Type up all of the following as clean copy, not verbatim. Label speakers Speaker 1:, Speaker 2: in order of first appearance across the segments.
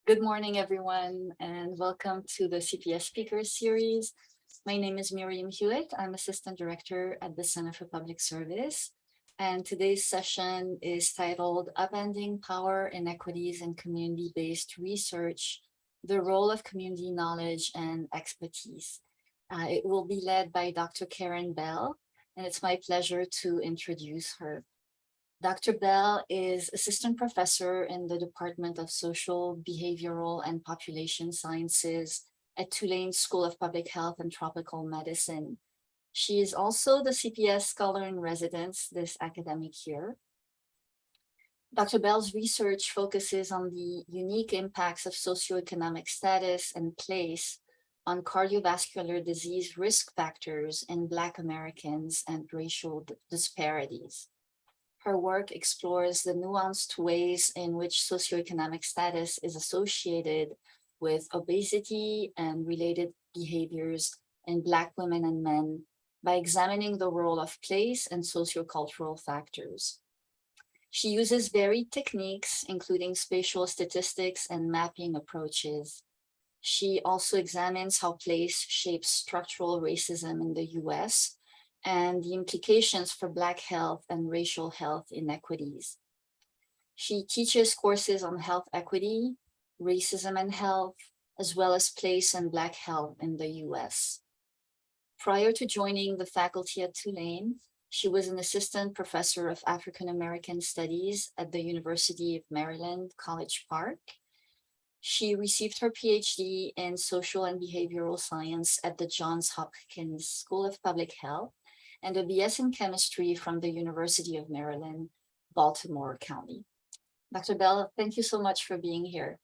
Speaker 1: Good morning, everyone, and welcome to the CPS Speakers Series. My name is Miriam Hewitt. I'm Assistant Director at the Center for Public Service. And today's session is titled Upending Power, Inequities, and Community-Based Research, the Role of Community Knowledge and Expertise. It will be led by Dr. Caryn Bell, and it's my pleasure to introduce her. Dr. Bell is assistant professor in the Department of Social, Behavioral, and Population Sciences at Tulane School of Public Health and Tropical Medicine. She is also the CPS Scholar in Residence this academic year. Dr. Bell's research focuses on the unique impacts of socioeconomic status and place on cardiovascular disease risk factors in Black Americans and racial disparities. Her work explores the nuanced ways in which socioeconomic status is associated with obesity and related behaviors in Black women and men by examining the role of place and sociocultural factors. She uses varied techniques, including spatial statistics and mapping approaches. She also examines how place shapes structural racism in the US and the implications for Black health and racial health inequities. She teaches courses on health equity, racism and health, as well as place and Black health in the US. Prior to joining the faculty at Tulane, she was an assistant professor of African American Studies at the University of Maryland, College Park. She received her PhD in social and behavioral science at the Johns Hopkins School of Public Health and a BS in chemistry from the University of Maryland, Baltimore County. Dr. Bell, thank you so much for being here.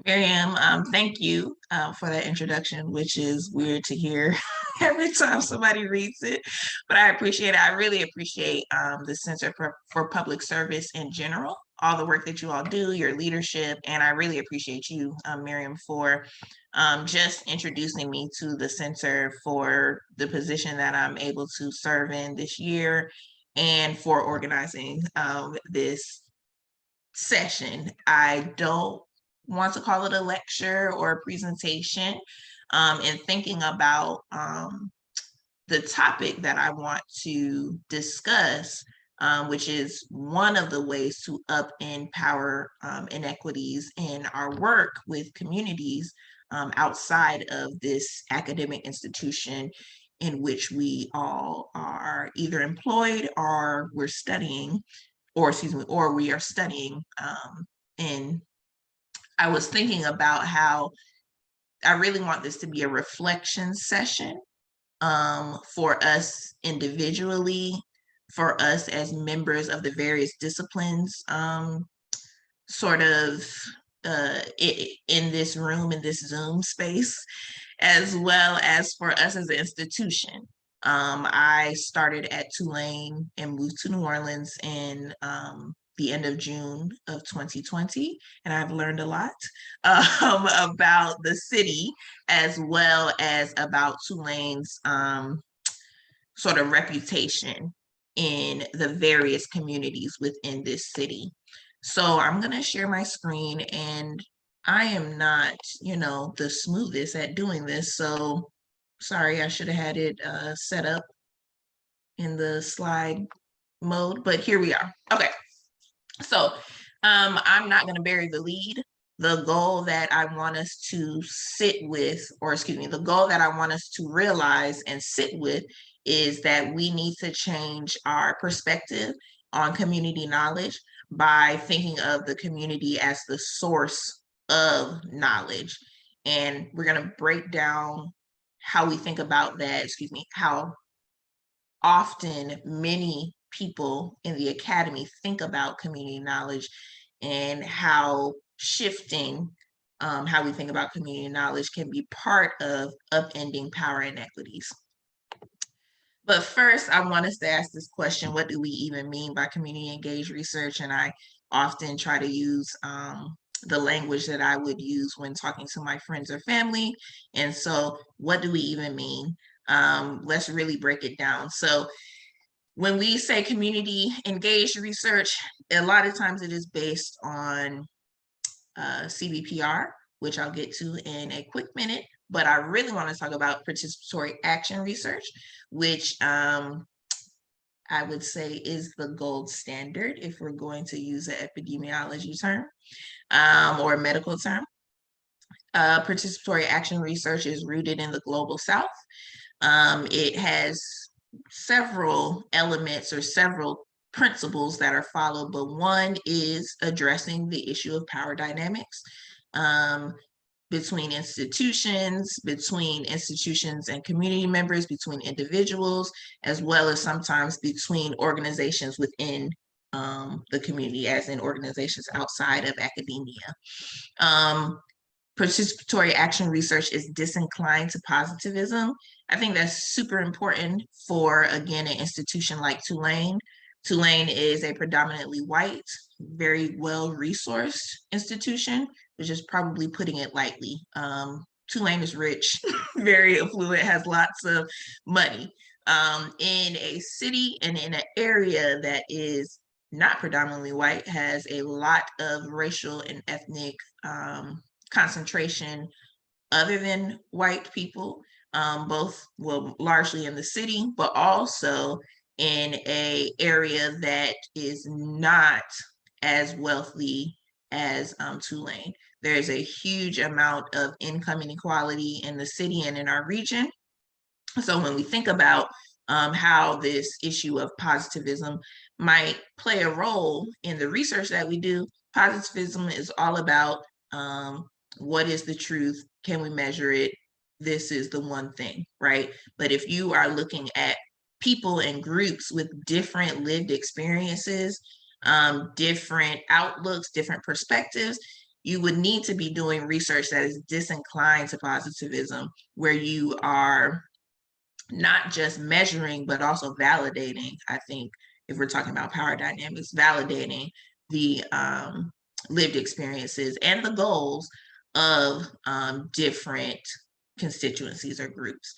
Speaker 2: Miriam, thank you for that introduction, which is weird to hear every time somebody reads it, but I appreciate it. I really appreciate the Center for Public Service in general, all the work that you all do, your leadership, and I really appreciate you, Miriam, for just introducing me to the center for the position that I'm able to serve in this year and for organizing this session. I don't want to call it a lecture or a presentation, and thinking about the topic that I want to discuss, which is one of the ways to upend power inequities in our work with communities outside of this academic institution in which we all are either employed or we're studying, or excuse me, or we are studying. And I was thinking about how I really want this to be a reflection session for us individually, for us as members of the various disciplines, sort of in this room, in this Zoom space, as well as for us as an institution. I started at Tulane and moved to New Orleans in the end of June of 2020, and I've learned a lot about the city as well as about Tulane's sort of reputation in the various communities within this city. So I'm going to share my screen, and I am not, the smoothest at doing this. So sorry, I should have had it set up in the slide mode, but here we are. Okay. So I'm not going to bury the lead. The goal that I want us to sit with, or excuse me, the goal that I want us to realize and sit with is that we need to change our perspective on community knowledge by thinking of the community as the source of knowledge. And we're going to break down how we think about that, excuse me, how often many people in the academy think about community knowledge and how shifting how we think about community knowledge can be part of upending power inequities. But first, I want us to ask this question: what do we even mean by community engaged research? And I often try to use the language that I would use when talking to my friends or family. And so what do we even mean? Let's really break it down. So When we say community engaged research, a lot of times it is based on CBPR, which I'll get to in a quick minute. But I really want to talk about participatory action research, which I would say is the gold standard if we're going to use an epidemiology term or a medical term. Participatory action research is rooted in the global South. It has several elements or several principles that are followed, but one is addressing the issue of power dynamics between institutions and community members, between individuals, as well as sometimes between organizations within the community, as in organizations outside of academia. Participatory action research is disinclined to positivism. I think that's super important for, again, an institution like Tulane. Tulane is a predominantly white, very well-resourced institution, which is probably putting it lightly. Tulane is rich, very affluent, has lots of money. In a city and in an area that is not predominantly white, has a lot of racial and ethnic concentration other than white people, both, well, largely in the city, but also in a area that is not as wealthy as Tulane. There's a huge amount of income inequality in the city and in our region. So when we think about how this issue of positivism might play a role in the research that we do, positivism is all about what is the truth? Can we measure it? This is the one thing, right? But if you are looking at people and groups with different lived experiences, different outlooks, different perspectives, you would need to be doing research that is disinclined to positivism, where you are not just measuring, but also validating. I think if we're talking about power dynamics, validating the lived experiences and the goals of different constituencies or groups.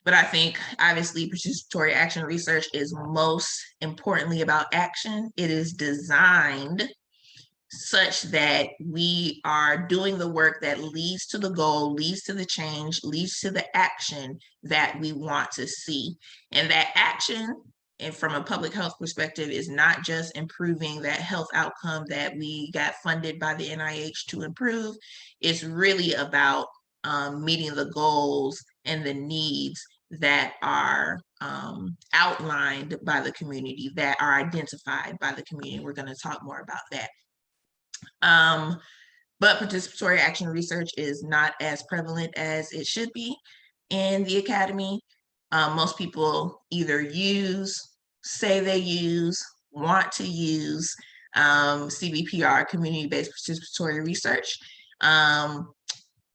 Speaker 2: But I think obviously participatory action research is most importantly about action. It is designed such that we are doing the work that leads to the goal, leads to the change, leads to the action that we want to see. And that action, and from a public health perspective, is not just improving that health outcome that we got funded by the NIH to improve. It's really about meeting the goals and the needs that are outlined by the community, that are identified by the community. We're going to talk more about that. But participatory action research is not as prevalent as it should be in the academy. Most people either say they use, want to use CBPR, community-based participatory research.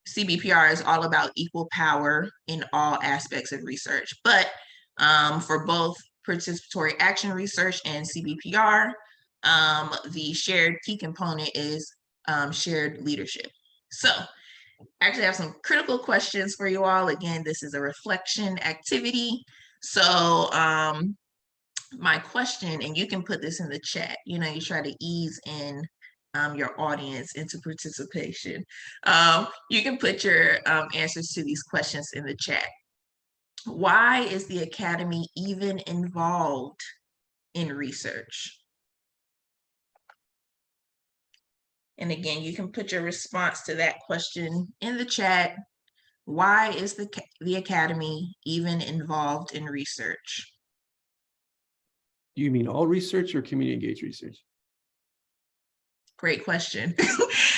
Speaker 2: CBPR is all about equal power in all aspects of research. But for both participatory action research and CBPR, the shared key component is shared leadership. So actually I have some critical questions for you all. Again, this is a reflection activity. So my question, and you can put this in the chat, you try to ease in your audience into participation. You can put your answers to these questions in the chat. Why is the academy even involved in research? And again, you can put your response to that question in the chat. Why is the academy even involved in research?
Speaker 3: Do you mean all research or community engaged research?
Speaker 2: Great question.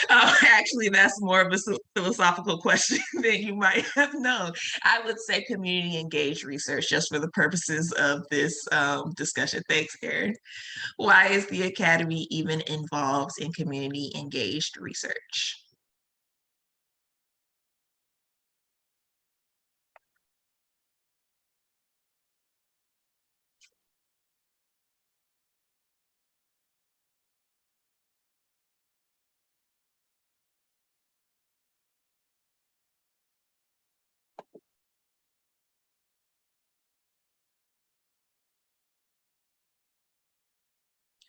Speaker 2: Actually, that's more of a philosophical question than you might have known. I would say community engaged research, just for the purposes of this discussion. Thanks, Caryn. Why is the academy even involved in community engaged research?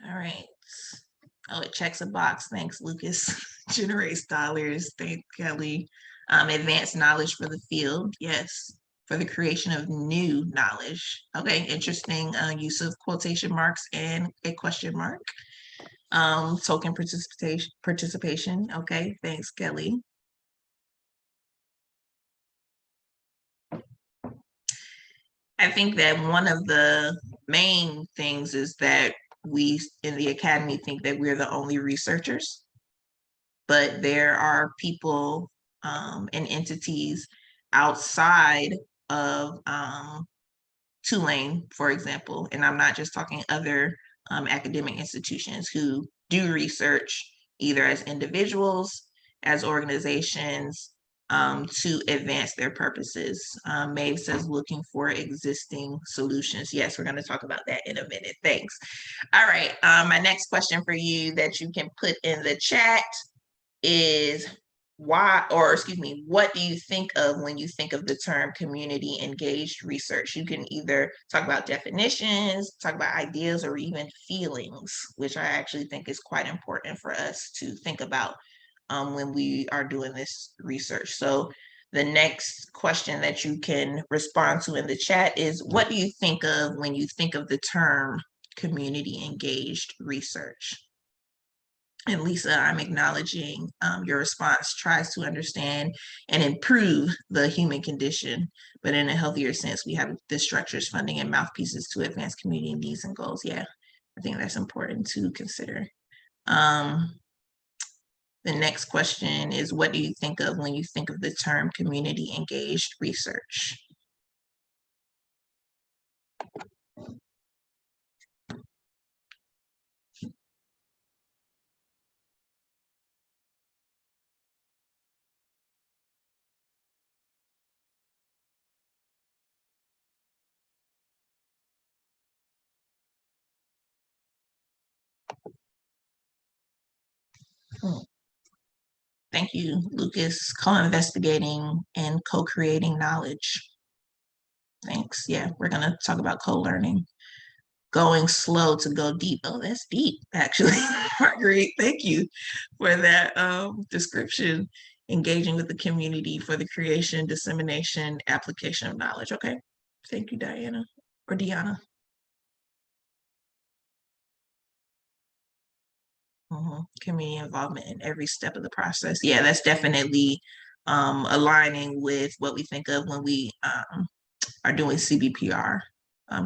Speaker 2: All right. Oh, it checks a box. Thanks, Lucas. Generates dollars. Thank Kelly. Advanced knowledge for the field. Yes. For the creation of new knowledge. Okay, interesting use of quotation marks and a question mark. Token participation. Okay, thanks, Kelly. I think that one of the main things is that we in the academy think that we're the only researchers, but there are people and entities outside of Tulane, for example, and I'm not just talking other academic institutions who do research either as individuals, as organizations, to advance their purposes. Maeve says looking for existing solutions. Yes, we're going to talk about that in a minute. Thanks. All right. My next question for you that you can put in the chat is what do you think of when you think of the term community engaged research? You can either talk about definitions, talk about ideas, or even feelings, which I actually think is quite important for us to think about when we are doing this research. So the next question that you can respond to in the chat is, what do you think of when you think of the term community engaged research? And Lisa, I'm acknowledging your response tries to understand and improve the human condition, but in a healthier sense, we have the structures, funding, and mouthpieces to advance community needs and goals. Yeah, I think that's important to consider. The next question is, what do you think of when you think of the term community engaged research? Thank you, Lucas. Co-investigating and co-creating knowledge. Thanks. Yeah, we're going to talk about co-learning. Going slow to go deep. Oh, that's deep, actually. Marguerite, thank you for that description. Engaging with the community for the creation, dissemination, application of knowledge. Okay. Thank you, Diana or Deanna. Community involvement in every step of the process. Yeah, that's definitely aligning with what we think of when we are doing CBPR,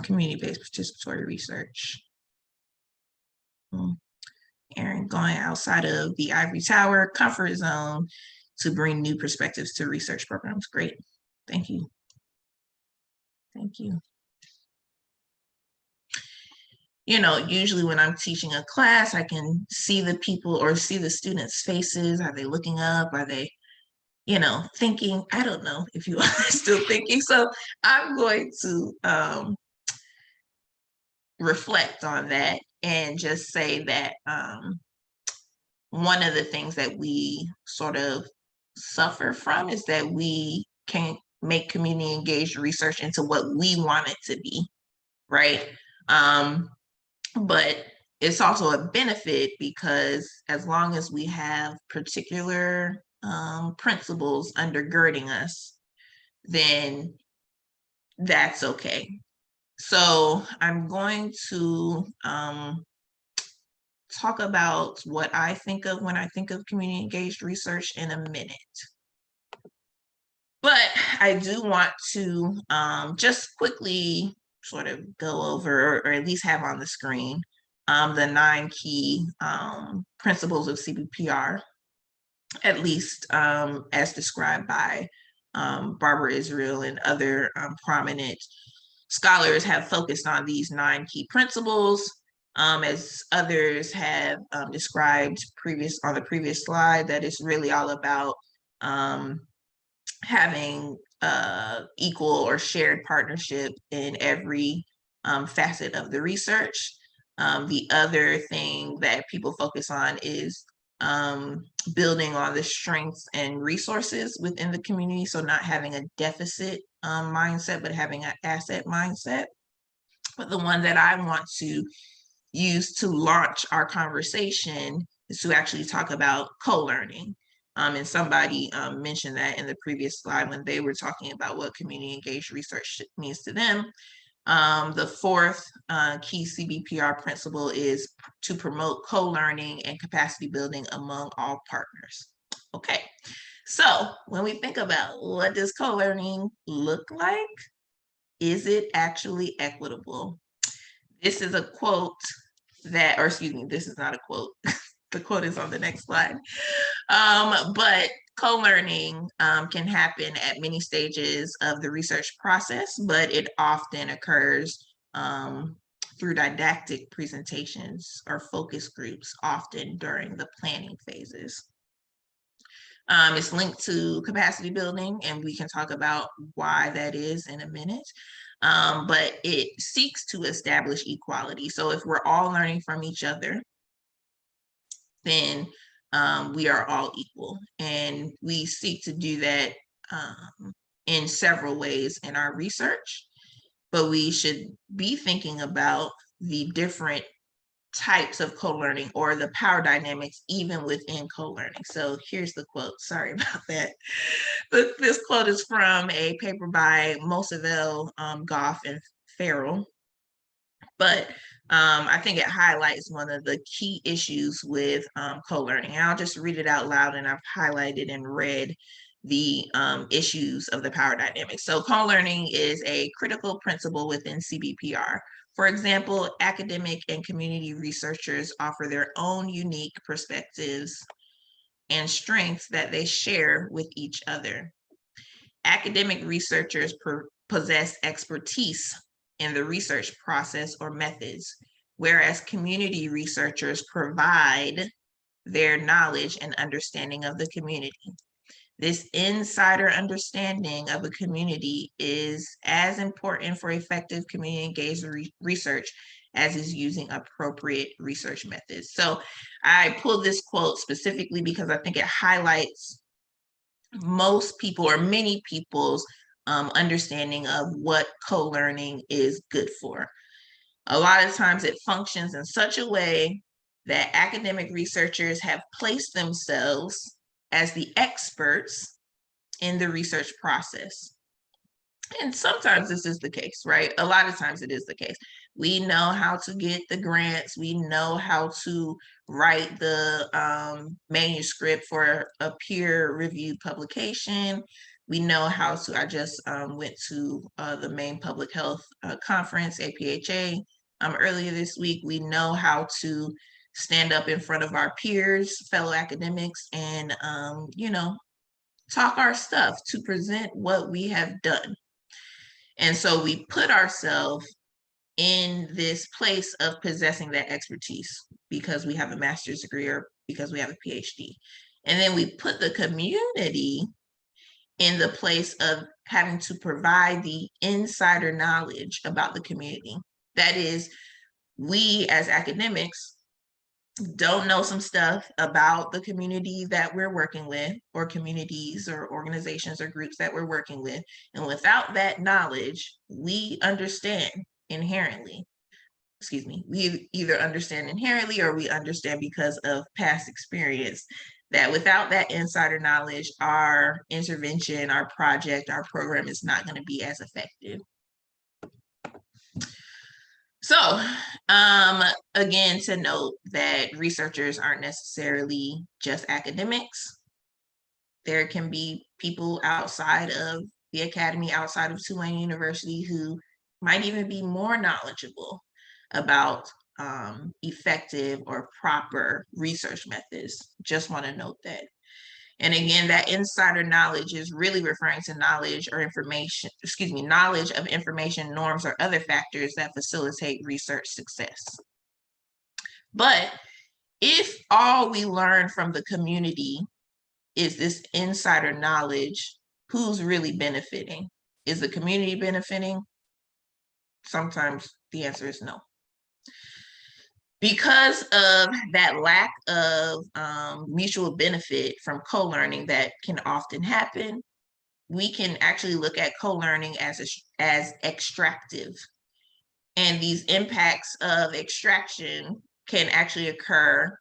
Speaker 2: community-based participatory research. Caryn, going outside of the ivory tower comfort zone to bring new perspectives to research programs. Great. Thank you. Thank you. You know, usually when I'm teaching a class, I can see the people or see the students' faces. Are they looking up? Are they, you know, thinking? I don't know if you are still thinking. So I'm going to reflect on that and just say that one of the things that we sort of suffer from is that we can't make community engaged research into what we want it to be, right? But it's also a benefit because as long as we have particular principles undergirding us, then that's okay. So I'm going to talk about what I think of when I think of community engaged research in a minute. But I do want to just quickly sort of go over, or at least have on the screen, the 9 key principles of CBPR, at least as described by Barbara Israel and other prominent scholars have focused on these 9 key principles. As others have described on the previous slide, that is really all about having equal or shared partnership in every facet of the research. The other thing that people focus on is building on the strengths and resources within the community. So not having a deficit mindset, but having an asset mindset. But the one that I want to use to launch our conversation is to actually talk about co-learning. And somebody mentioned that in the previous slide when they were talking about what community engaged research means to them. The fourth key CBPR principle is to promote co-learning and capacity building among all partners. Okay, so when we think about what does co-learning look like, is it actually equitable? This is a quote that, or excuse me, this is not a quote. The quote is on the next slide. But co-learning can happen at many stages of the research process, but it often occurs through didactic presentations or focus groups, often during the planning phases. It's linked to capacity building, and we can talk about why that is in a minute. But it seeks to establish equality. So if we're all learning from each other, then we are all equal. And we seek to do that in several ways in our research, but we should be thinking about the different types of co-learning or the power dynamics even within co-learning. So here's the quote, sorry about that. This quote is from a paper by Mosavell, Goff, and Farrell. But I think it highlights one of the key issues with co-learning. And I'll just read it out loud, and I've highlighted and read the issues of the power dynamics. So co-learning is a critical principle within CBPR. For example, academic and community researchers offer their own unique perspectives and strengths that they share with each other. Academic researchers possess expertise in the research process or methods, whereas community researchers provide their knowledge and understanding of the community. This insider understanding of a community is as important for effective community engaged research as is using appropriate research methods. So I pulled this quote specifically because I think it highlights most people or many people's understanding of what co-learning is good for. A lot of times it functions in such a way that academic researchers have placed themselves as the experts in the research process. And sometimes this is the case, right? A lot of times it is the case. We know how to get the grants. We know how to write the manuscript for a peer-reviewed publication. We know how to, I just went to the Maine Public Health Conference, APHA, earlier this week. We know how to stand up in front of our peers, fellow academics, and, you know, talk our stuff to present what we have done. And so we put ourselves in this place of possessing that expertise because we have a master's degree or because we have a PhD. And then we put the community in the place of having to provide the insider knowledge about the community. That is, we as academics don't know some stuff about the community that we're working with, or communities or organizations or groups that we're working with. And without that knowledge, we understand inherently, we either understand inherently or we understand because of past experience that without that insider knowledge, our intervention, our project, our program is not going to be as effective. So again, to note that researchers aren't necessarily just academics. There can be people outside of the academy, outside of Tulane University, who might even be more knowledgeable about effective or proper research methods. Just want to note that. And again, that insider knowledge is really referring to knowledge or information, knowledge of information, norms, or other factors that facilitate research success. But if all we learn from the community is this insider knowledge, who's really benefiting? Is the community benefiting? Sometimes the answer is no. Because of that lack of mutual benefit from co-learning that can often happen, we can actually look at co-learning as extractive. And these impacts of extraction can actually occur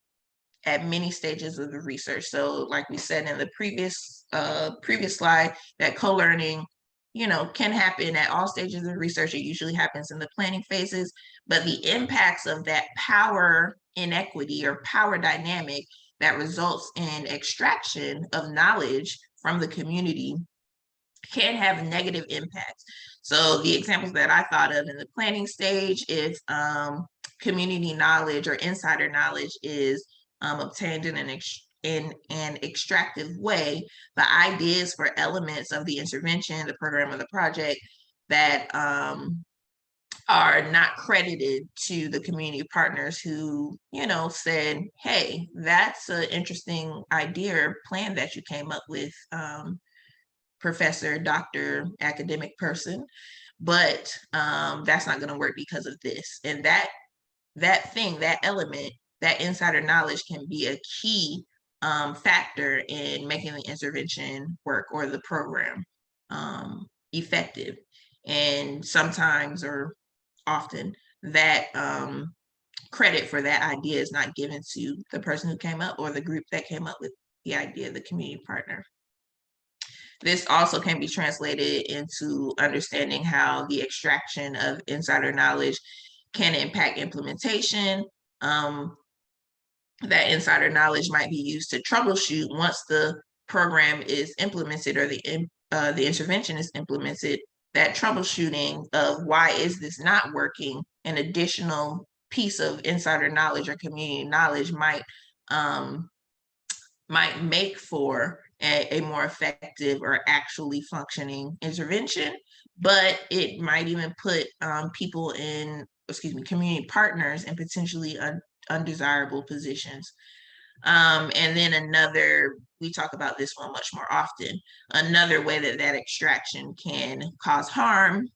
Speaker 2: at many stages of the research. So like we said in the previous slide, that co-learning, can happen at all stages of research. It usually happens in the planning phases, but the impacts of that power inequity or power dynamic that results in extraction of knowledge from the community can have negative impacts. So the examples that I thought of in the planning stage, if community knowledge or insider knowledge is obtained in an extractive way, the ideas for elements of the intervention, the program, or the project that are not credited to the community partners who, said, hey, that's an interesting idea or plan that you came up with, professor, doctor, academic person, but that's not going to work because of this. And that element, that insider knowledge can be a key factor in making the intervention work or the program effective. And sometimes or often that credit for that idea is not given to the person who came up or the group that came up with the idea, the community partner. This also can be translated into understanding how the extraction of insider knowledge can impact implementation. That insider knowledge might be used to troubleshoot once the program is implemented or the intervention is implemented. That troubleshooting of why is this not working, an additional piece of insider knowledge or community knowledge might make for a more effective or actually functioning intervention, but it might even put community partners in potentially undesirable positions. And then we talk about this one much more often, another way that extraction can cause harm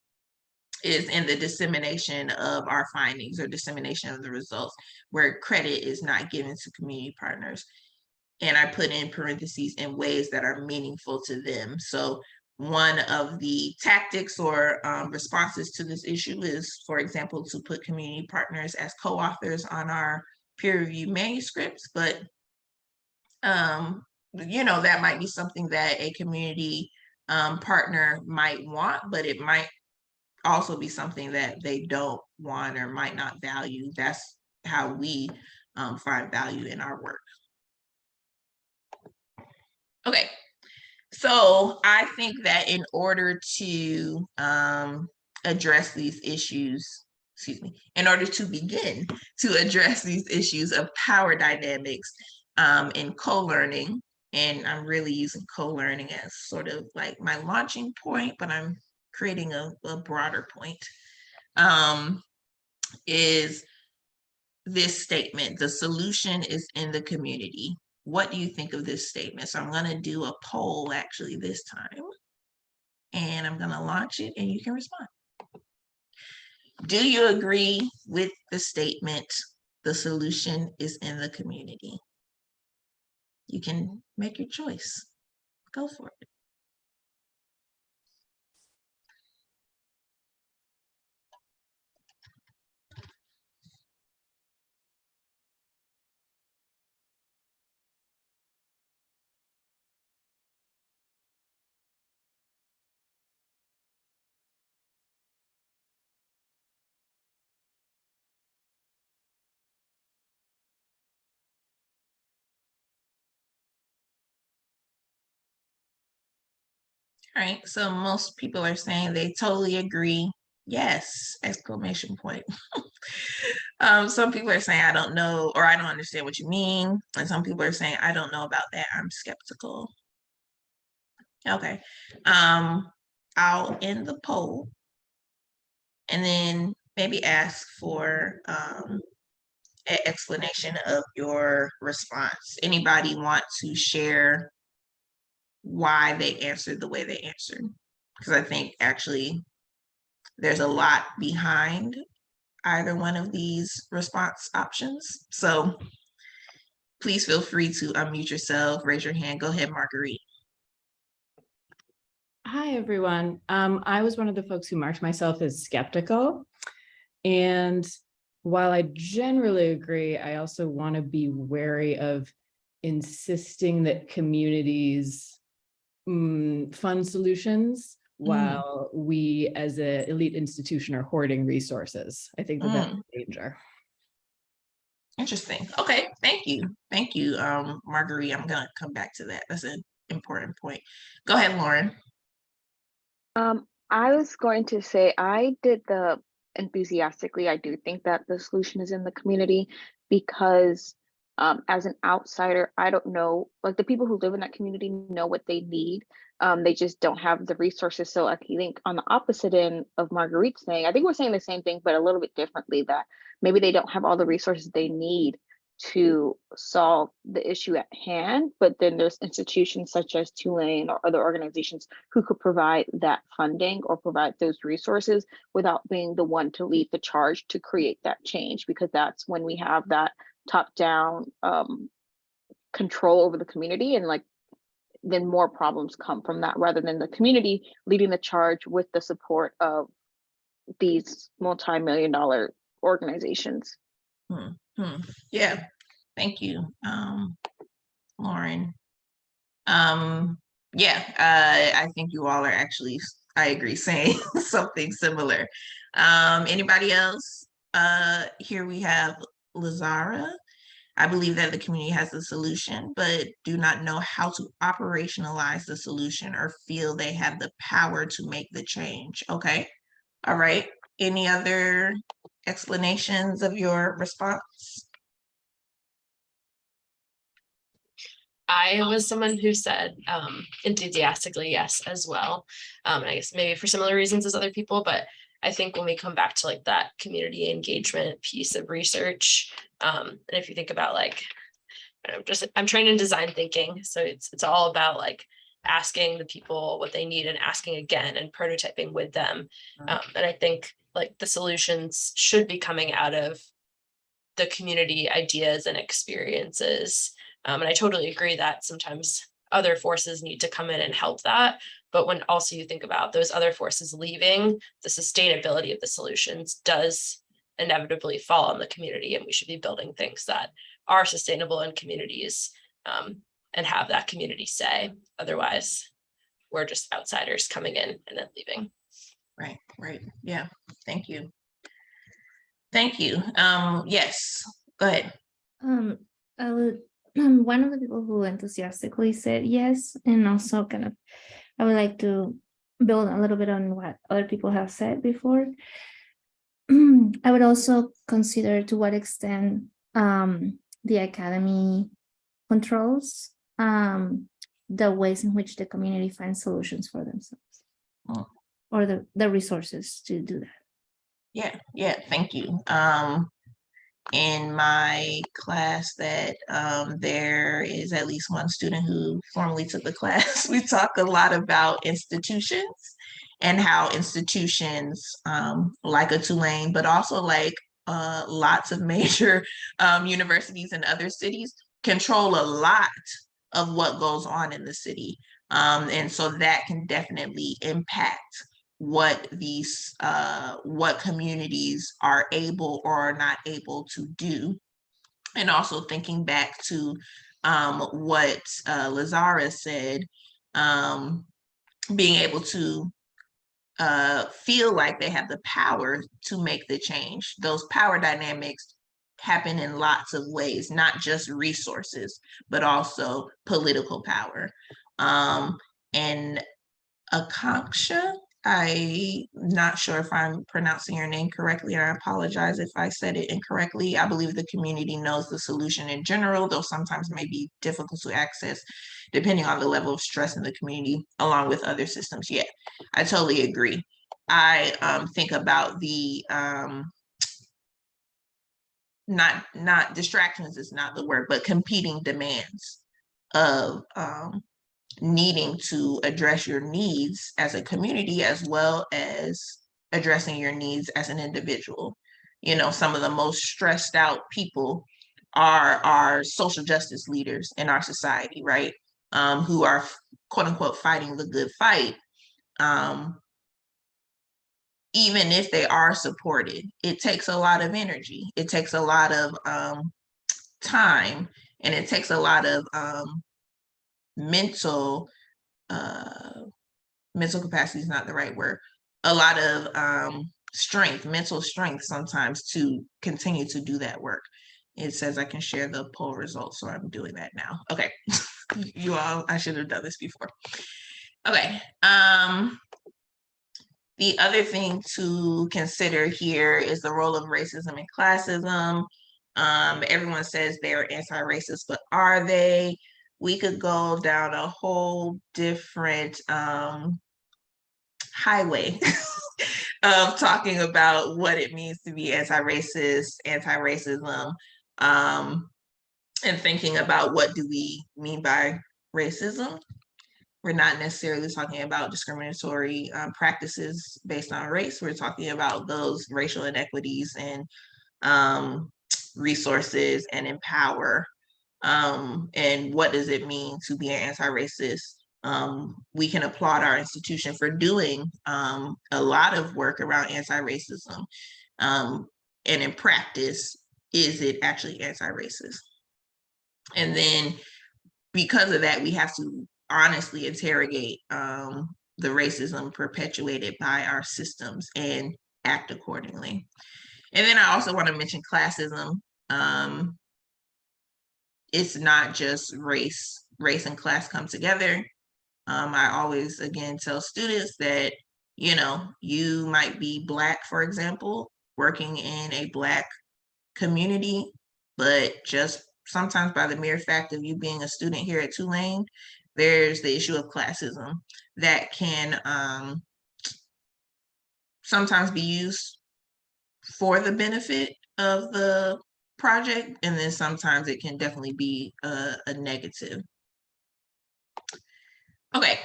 Speaker 2: is in the dissemination of our findings or dissemination of the results, where credit is not given to community partners. And I put in parentheses in ways that are meaningful to them. So one of the tactics or responses to this issue is, for example, to put community partners as co-authors on our peer-reviewed manuscripts. But, that might be something that a community partner might want, but it might also be something that they don't want or might not value. That's how we find value in our work. Okay, so I think that in order to address these issues, in order to begin to address these issues of power dynamics in co-learning, and I'm really using co-learning as sort of like my launching point, but I'm creating a broader point, is this statement: the solution is in the community. What do you think of this statement? So I'm going to do a poll actually this time, and I'm going to launch it and you can respond. Do you agree with the statement, the solution is in the community? You can make your choice. Go for it. All right, so most people are saying they totally agree. Yes, exclamation point. Some people are saying, I don't know, or I don't understand what you mean. And some people are saying, I don't know about that, I'm skeptical. Okay, I'll end the poll and then maybe ask for an explanation of your response. Anybody want to share why they answered the way they answered? Because I think actually there's a lot behind either one of these response options. So please feel free to unmute yourself, raise your hand. Go ahead, Marguerite.
Speaker 4: Hi, everyone. I was one of the folks who marked myself as skeptical. And while I generally agree, I also want to be wary of insisting that communities fund solutions while we as an elite institution are hoarding resources. I think that that's a danger.
Speaker 2: Interesting. Okay, thank you. Thank you, Marguerite. I'm gonna come back to that. That's an important point. Go ahead, Lauren.
Speaker 5: I was going to say I did the enthusiastically. I do think that the solution is in the community because as an outsider, I don't know, like the people who live in that community know what they need. They just don't have the resources. So I think on the opposite end of Marguerite's saying, I think we're saying the same thing, but a little bit differently, that maybe they don't have all the resources they need to solve the issue at hand, but then there's institutions such as Tulane or other organizations who could provide that funding or provide those resources without being the one to lead the charge to create that change, because that's when we have that top-down control over the community, and like then more problems come from that rather than the community leading the charge with the support of these multi-million-dollar organizations.
Speaker 2: Yeah, thank you, Lauren. Yeah, I think you all are actually, I agree, saying something similar. Anybody else? Here we have Lazara. I believe that the community has the solution, but do not know how to operationalize the solution or feel they have the power to make the change. Okay, all right. Any other explanations of your response?
Speaker 6: I was someone who said enthusiastically yes as well. And I guess maybe for similar reasons as other people, but I think when we come back to like that community engagement piece of research, and if you think about like, I'm trained in design thinking, so it's all about like asking the people what they need and asking again and prototyping with them. And I think like the solutions should be coming out of the community ideas and experiences. And I totally agree that sometimes other forces need to come in and help that. But when also you think about those other forces leaving, the sustainability of the solutions does inevitably fall on the community. And we should be building things that are sustainable in communities and have that community say. Otherwise, we're just outsiders coming in and then leaving.
Speaker 2: Right. Yeah, thank you. Thank you. Yes, go ahead.
Speaker 7: I would, one of the people who enthusiastically said yes, and also kind of, I would like to build a little bit on what other people have said before. I would also consider to what extent the academy controls the ways in which the community finds solutions for themselves, or the resources to do that.
Speaker 2: Yeah, thank you. In my class that there is at least one student who formerly took the class, we talk a lot about institutions and how institutions like a Tulane, but also like lots of major universities in other cities control a lot of what goes on in the city. And so that can definitely impact what these what communities are able or are not able to do. And also thinking back to what Lazara said, being able to feel like they have the power to make the change. Those power dynamics happen in lots of ways, not just resources, but also political power. And Akanksha, I'm not sure if I'm pronouncing your name correctly. I apologize if I said it incorrectly. I believe the community knows the solution in general, though sometimes may be difficult to access depending on the level of stress in the community, along with other systems. Yeah, I totally agree. I think about the not distractions is not the word, but competing demands of needing to address your needs as a community as well as addressing your needs as an individual. You know, some of the most stressed out people are social justice leaders in our society, right? Who are quote unquote fighting the good fight. even if they are supported, it takes a lot of energy. It takes a lot of time, and it takes a lot of mental capacity is not the right word. A lot of strength, mental strength sometimes to continue to do that work. It says I can share the poll results, so I'm doing that now. Okay, you all, I should have done this before. Okay, the other thing to consider here is the role of racism and classism. Everyone says they're anti-racist, but are they? We could go down a whole different highway of talking about what it means to be anti-racist, anti-racism, and thinking about what do we mean by racism. We're not necessarily talking about discriminatory practices based on race. We're talking about those racial inequities and resources and empower. And what does it mean to be an anti-racist? We can applaud our institution for doing a lot of work around anti-racism. And in practice, is it actually anti-racist? And then because of that, we have to honestly interrogate the racism perpetuated by our systems and act accordingly. And then I also want to mention classism. It's not just race and class come together. I always, again, tell students that, you know, you might be Black, for example, working in a Black community, but just sometimes by the mere fact of you being a student here at Tulane, there's the issue of classism that can sometimes be used for the benefit of the project, and then sometimes it can definitely be a negative. Okay,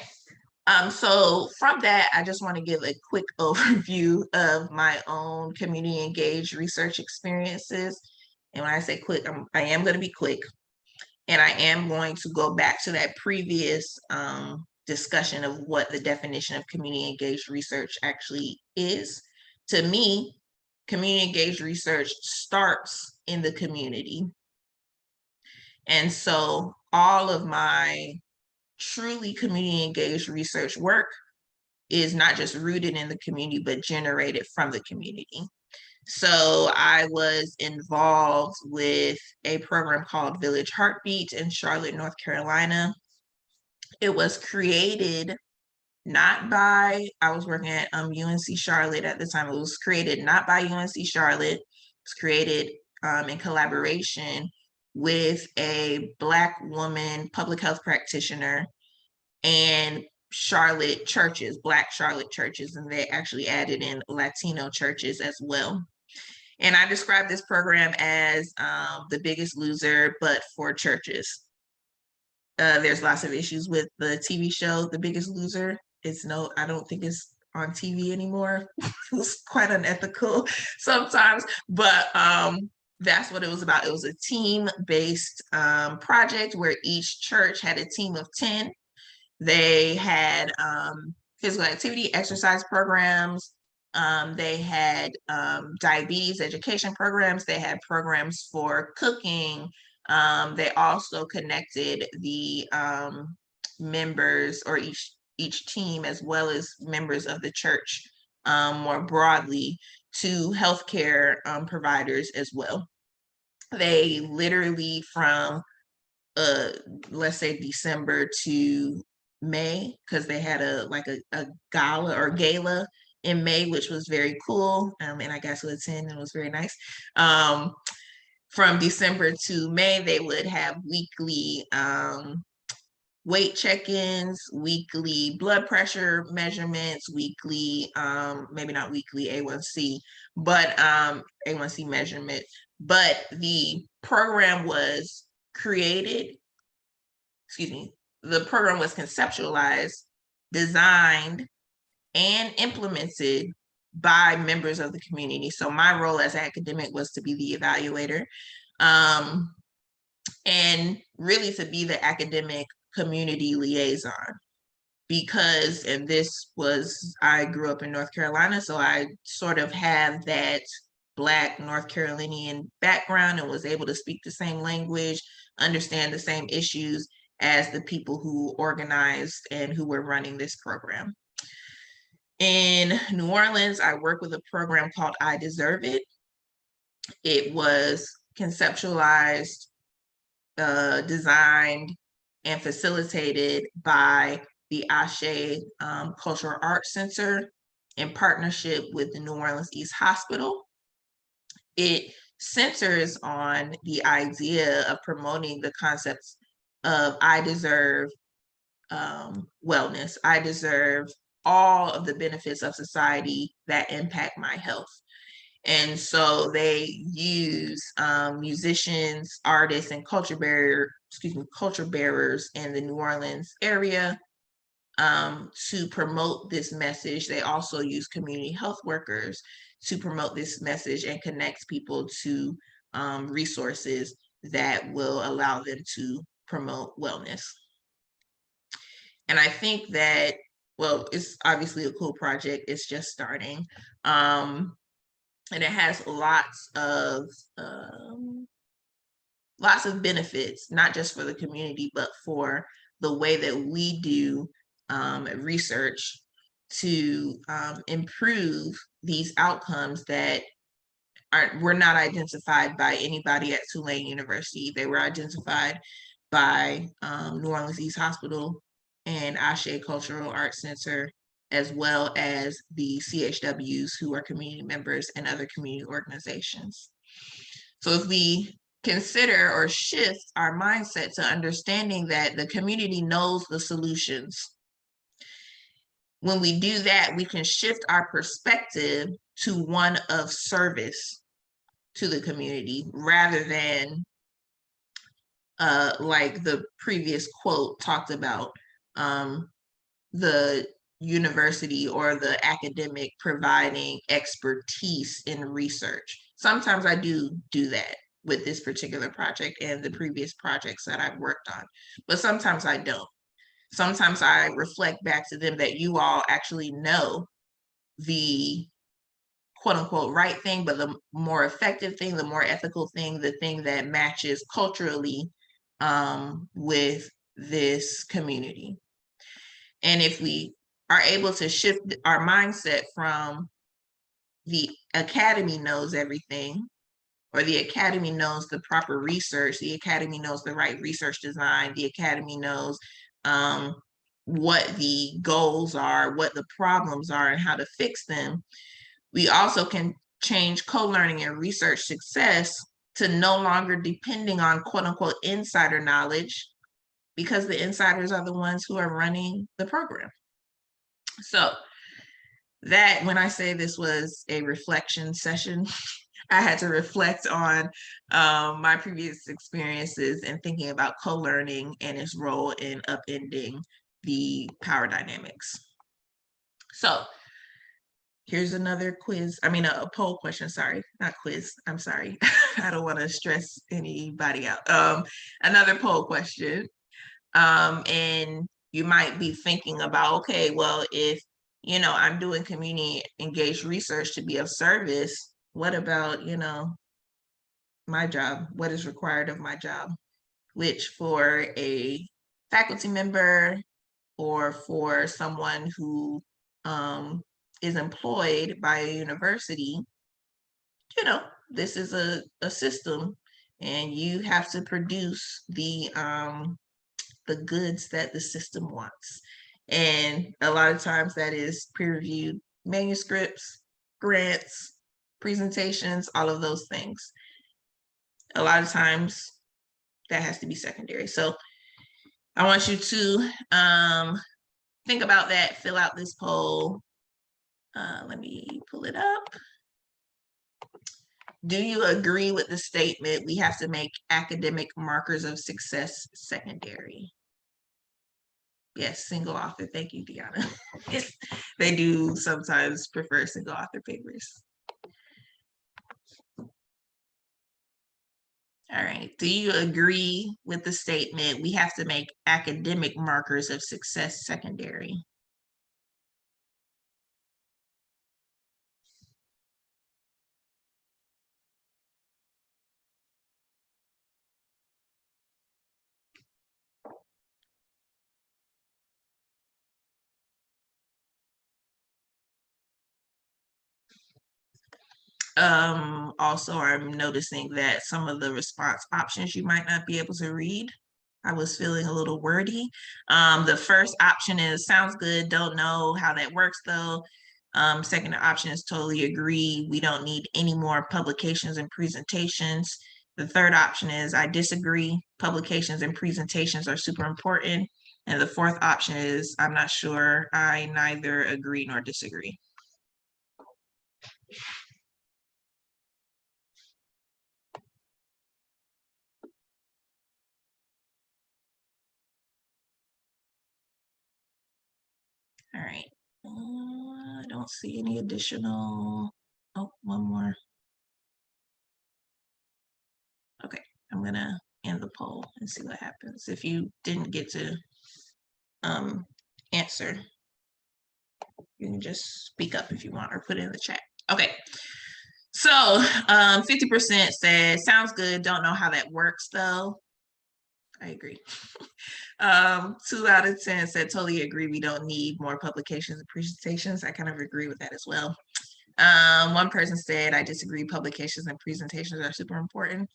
Speaker 2: so from that, I just want to give a quick overview of my own community engaged research experiences. And when I say quick, I am going to be quick. And I am going to go back to that previous discussion of what the definition of community engaged research actually is. To me, community engaged research starts in the community. And so all of my truly community engaged research work is not just rooted in the community, but generated from the community. So I was involved with a program called Village Heartbeat in Charlotte, North Carolina. It was created not by, I was working at UNC Charlotte at the time. It was created not by UNC Charlotte. It was created in collaboration with a Black woman public health practitioner and Charlotte churches, Black Charlotte churches, and they actually added in Latino churches as well. And I describe this program as the biggest loser, but for churches. There's lots of issues with the TV show, The Biggest Loser. I don't think it's on TV anymore. It was quite unethical sometimes, but that's what it was about. It was a team-based project where each church had a team of 10. They had physical activity, exercise programs. They had diabetes education programs. They had programs for cooking. They also connected the members or each team, as well as members of the church more broadly, to healthcare providers as well. They literally from let's say December to May, because they had a gala or gala in May, which was very cool, and I got to attend, and it was very nice. From December to May, they would have weekly weight check-ins, weekly blood pressure measurements, weekly, maybe not weekly A1C, but A1C measurement. But the program was the program was conceptualized, designed, and implemented by members of the community. So my role as an academic was to be the evaluator, and really to be the academic community liaison. because, and this was, I grew up in North Carolina, so I sort of have that Black North Carolinian background and was able to speak the same language, understand the same issues as the people who organized and who were running this program. In New Orleans, I work with a program called I Deserve It. It was conceptualized, designed, and facilitated by the Ashe Cultural Arts Center in partnership with the New Orleans East Hospital. It centers on the idea of promoting the concepts of I deserve wellness. I deserve all of the benefits of society that impact my health. And so they use musicians, artists, and culture bearers in the New Orleans area to promote this message. They also use community health workers to promote this message and connect people to resources that will allow them to promote wellness. And I think that, well, it's obviously a cool project. It's just starting. And it has lots of benefits, not just for the community, but for the way that we do research to improve these outcomes that were not identified by anybody at Tulane University. They were identified by New Orleans East Hospital and Ashe Cultural Arts Center, as well as the CHWs who are community members and other community organizations. So if we consider or shift our mindset to understanding that the community knows the solutions, when we do that, we can shift our perspective to one of service to the community rather than like the previous quote talked about, the university or the academic providing expertise in research. Sometimes I do that with this particular project and the previous projects that I've worked on, but sometimes I don't. Sometimes I reflect back to them that you all actually know the quote unquote right thing, but the more effective thing, the more ethical thing, the thing that matches culturally with this community. And if we are able to shift our mindset from the academy knows everything, or the academy knows the proper research, the academy knows the right research design, the academy knows what the goals are, what the problems are, and how to fix them, we also can change co-learning and research success to no longer depending on quote unquote insider knowledge, because the insiders are the ones who are running the program. So that, when I say this was a reflection session, I had to reflect on my previous experiences and thinking about co-learning and its role in upending the power dynamics. So here's another quiz. I mean, a poll question, sorry, not quiz. I'm sorry. I don't want to stress anybody out. Another poll question. And you might be thinking about, okay, well, if, you know, I'm doing community engaged research to be of service, what about, you know, my job? What is required of my job? Which for a faculty member or for someone who is employed by a university, you know, this is a system, and you have to produce the goods that the system wants. And a lot of times that is peer-reviewed manuscripts, grants, presentations, all of those things. A lot of times that has to be secondary. So I want you to think about that, fill out this poll. Let me pull it up. Do you agree with the statement, we have to make academic markers of success secondary? Yes, single author. Thank you, Deanna. They do sometimes prefer single author papers. All right. Do you agree with the statement, we have to make academic markers of success secondary? Also, I'm noticing that some of the response options you might not be able to read. I was feeling a little wordy. The first option is sounds good, don't know how that works though. Second option is totally agree, we don't need any more publications and presentations. The third option is I disagree, publications and presentations are super important. And the fourth option is I'm not sure, I neither agree nor disagree. All right, I don't see any additional, oh, one more. Okay, I'm gonna end the poll and see what happens. If you didn't get to answer, you can just speak up if you want or put it in the chat. Okay, so 50% said sounds good, don't know how that works though. I agree. 2 out of 10 said totally agree, we don't need more publications and presentations. I kind of agree with that as well. One person said, I disagree, publications and presentations are super important.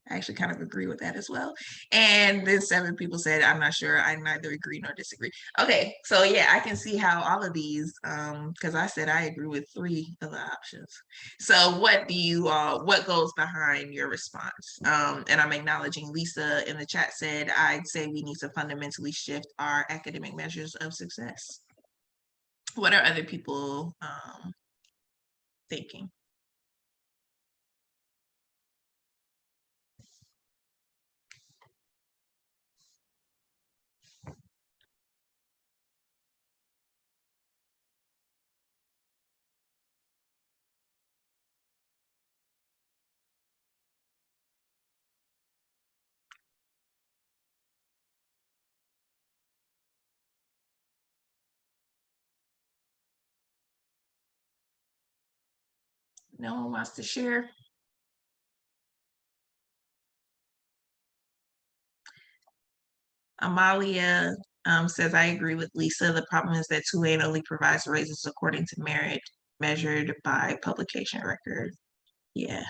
Speaker 2: I actually kind of agree with that as well. And then 7 people said, I'm not sure, I neither agree nor disagree. Okay, so yeah, I can see how all of these, because I said I agree with 3 of the options. So what do you, what goes behind your response? And I'm acknowledging Lisa in the chat said, I'd say we need to fundamentally shift our academic measures of success. What are other people thinking? No one wants to share? Amalia says, I agree with Lisa. The problem is that 2A only provides raises according to merit measured by publication record. Yeah.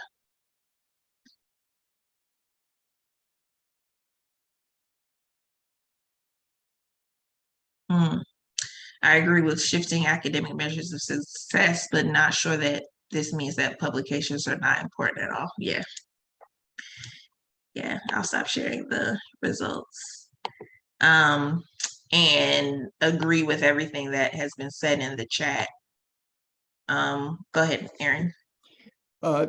Speaker 2: I agree with shifting academic measures of success, but not sure that this means that publications are not important at all. Yeah. Yeah, I'll stop sharing the results. And agree with everything that has been said in the chat. Go ahead, Aaron.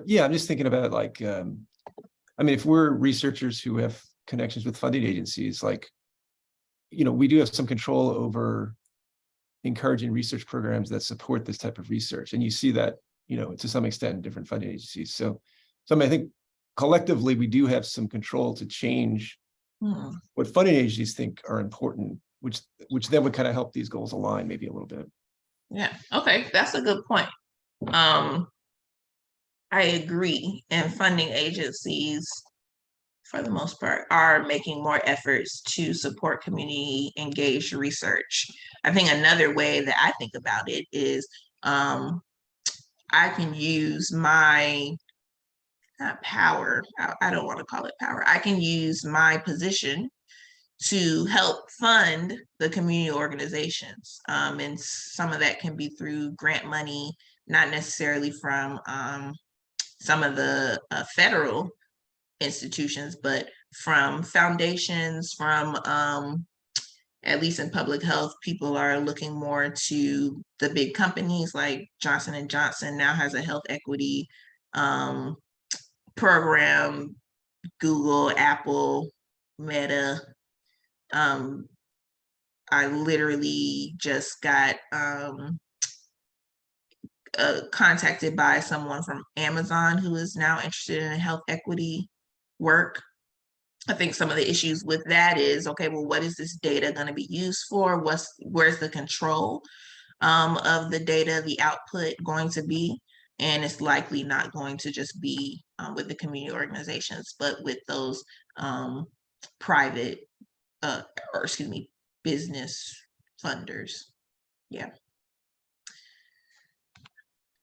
Speaker 3: Yeah, I'm just thinking about like, I mean, if we're researchers who have connections with funding agencies, like, you know, we do have some control over encouraging research programs that support this type of research. And you see that, you know, to some extent in different funding agencies. So I mean, I think collectively we do have some control to change what funding agencies think are important, which then would kind of help these goals align maybe a little bit.
Speaker 2: Yeah, okay, that's a good point. I agree, and funding agencies, for the most part, are making more efforts to support community engaged research. I think another way that I think about it is I can use my power, I don't want to call it power, I can use my position to help fund the community organizations. And some of that can be through grant money, not necessarily from some of the federal institutions, but from foundations, from at least in public health, people are looking more to the big companies like Johnson & Johnson now has a health equity program, Google, Apple, Meta. I literally just got contacted by someone from Amazon who is now interested in health equity work. I think some of the issues with that is, okay, well, what is this data going to be used for? Where's the control of the data, the output going to be? And it's likely not going to just be with the community organizations, but with those private, or excuse me, business funders. Yeah.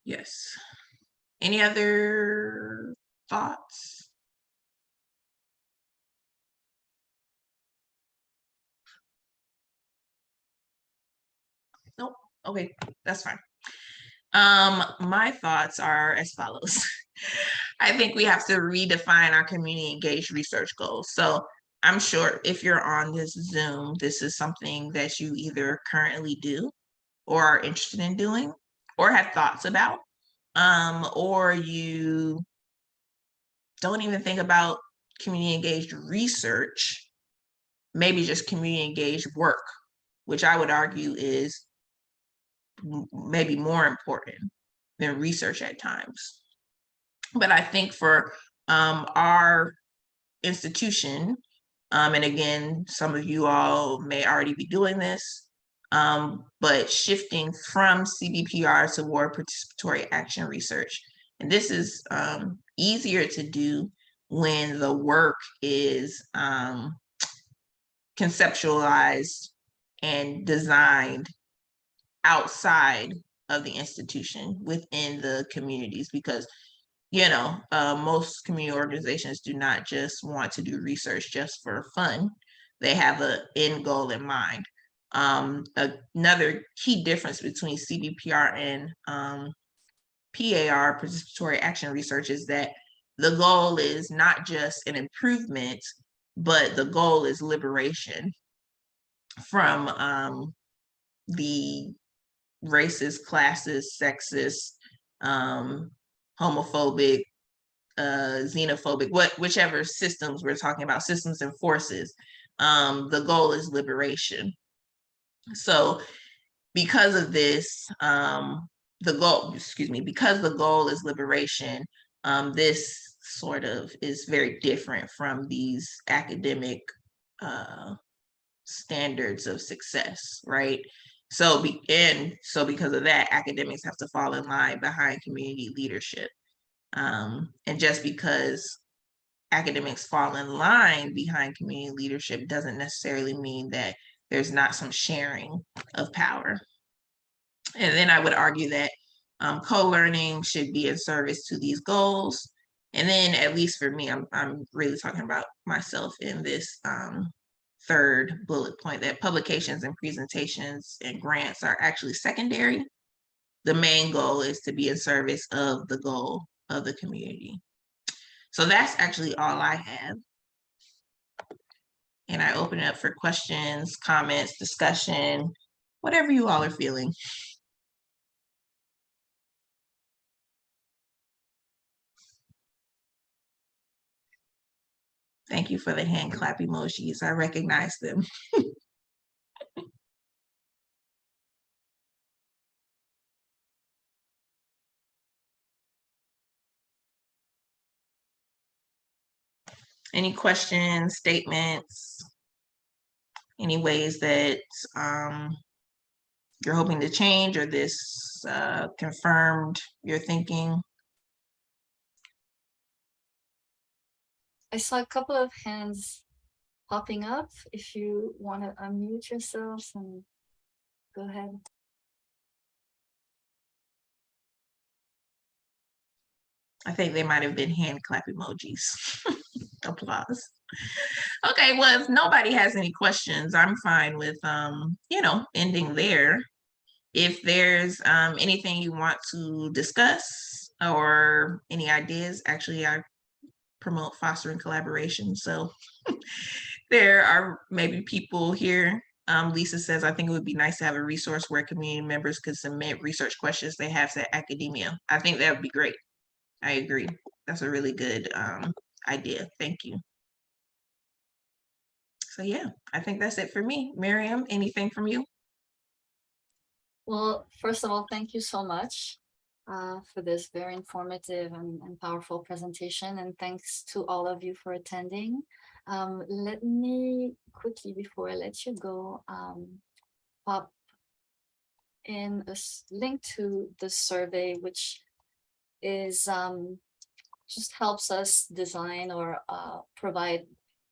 Speaker 2: Yes. Any other thoughts? Nope. Okay, that's fine. My thoughts are as follows. I think we have to redefine our community engaged research goals. So I'm sure if you're on this Zoom, this is something that you either currently do or are interested in doing or have thoughts about, or you don't even think about community engaged research, maybe just community engaged work, which I would argue is maybe more important than research at times. But I think for our institution, and again, some of you all may already be doing this, but shifting from CBPR toward participatory action research. And this is easier to do when the work is conceptualized and designed outside of the institution within the communities, because most community organizations do not just want to do research just for fun. They have an end goal in mind. Another key difference between CBPR and PAR, participatory action research, is that the goal is not just an improvement, but the goal is liberation from the racist, classist, sexist, homophobic, xenophobic, whichever systems we're talking about, systems and forces. The goal is liberation. So because of this, because the goal is liberation, this sort of is very different from these academic standards of success, right? So because of that, academics have to fall in line behind community leadership. And just because academics fall in line behind community leadership doesn't necessarily mean that there's not some sharing of power. And then I would argue that co-learning should be in service to these goals. And then, at least for me, I'm really talking about myself in this third bullet point, that publications and presentations and grants are actually secondary. The main goal is to be in service of the goal of the community. So that's actually all I have. And I open it up for questions, comments, discussion, whatever you all are feeling. Thank you for the hand clap emojis. I recognize them. Any questions, statements, any ways that you're hoping to change, or this confirmed your thinking?
Speaker 1: I saw a couple of hands popping up. If you want to unmute yourselves and go ahead.
Speaker 2: I think they might have been hand clap emojis. Applause. Okay, well, if nobody has any questions, I'm fine with ending there. If there's anything you want to discuss or any ideas, actually I promote fostering collaboration. So there are maybe people here. Lisa says, I think it would be nice to have a resource where community members could submit research questions they have to academia. I think that would be great. I agree. That's a really good idea. Thank you. So yeah, I think that's it for me. Miriam, anything from you?
Speaker 1: Well, first of all, thank you so much for this very informative and powerful presentation. And thanks to all of you for attending. Let me quickly, before I let you go, pop in a link to the survey, which is just helps us design or provide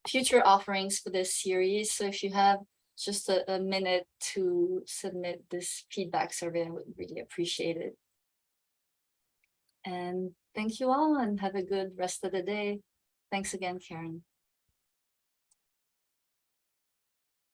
Speaker 1: future offerings for this series. So if you have just a minute to submit this feedback survey, I would really appreciate it. And thank you all and have a good rest of the day. Thanks again, Caryn.